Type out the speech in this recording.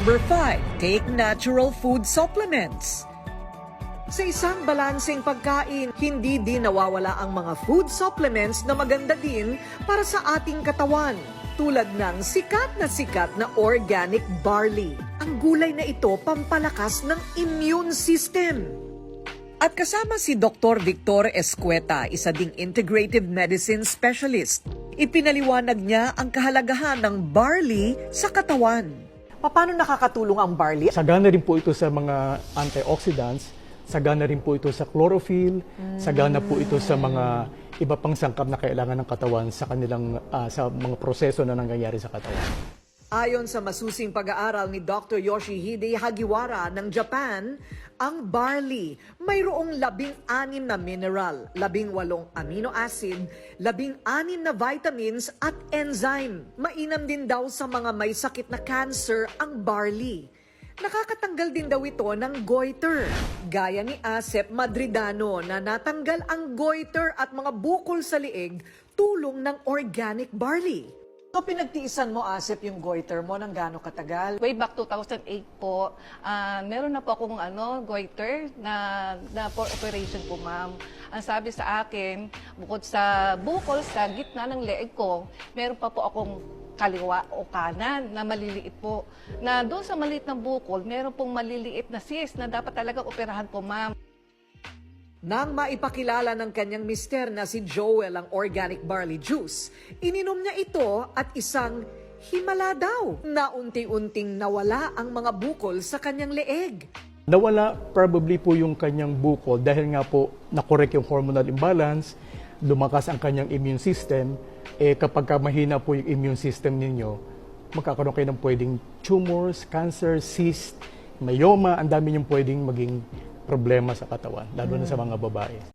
Number 5, take natural food supplements. Sa isang balanseng pagkain, hindi din nawawala ang mga food supplements na maganda din para sa ating katawan. Tulad ng sikat na organic barley. Ang gulay na ito pampalakas ng immune system. At kasama si Dr. Victor Escueta, isa ding integrative medicine specialist. Ipinaliwanag niya ang kahalagahan ng barley sa katawan. Paano nakakatulong ang barley? Sagana rin po ito sa mga antioxidants, sagana rin po ito sa chlorophyll, sagana po ito sa mga iba pang sangkap na kailangan ng katawan sa kanilang sa mga proseso na nangyayari sa katawan. Ayon sa masusing pag-aaral ni Dr. Yoshihide Hagiwara ng Japan, ang barley mayroong 16 na mineral, 18 amino acid, 16 na vitamins at enzyme. Mainam din daw sa mga may sakit na cancer ang barley. Nakakatanggal din daw ito ng goiter. Gaya ni Asep Madridano na natanggal ang goiter at mga bukol sa liig tulong ng organic barley. So pinagtiisan mo, Asep, yung goiter mo ng gaano katagal? Way back 2008 po, meron na po akong goiter na for operation po, ma'am. Ang sabi sa akin, bukod sa bukol sa gitna ng leeg ko, meron pa po akong kaliwa o kanan na maliliit po. Na doon sa maliit na bukol, meron pong maliliit na cyst na dapat talaga operahan po, ma'am. Nang maipakilala ng kanyang mister na si Joel ang organic barley juice, ininom niya ito at isang himala daw na unti-unting nawala ang mga bukol sa kanyang leeg. Nawala probably po yung kanyang bukol dahil nga po nakorek yung hormonal imbalance, lumakas ang kanyang immune system. Kapag mahina po yung immune system ninyo, magkakaroon kayo ng pwedeng tumors, cancer, cyst, myoma, ang dami yung pwedeng maging problema sa katawan, lalo na sa mga babae.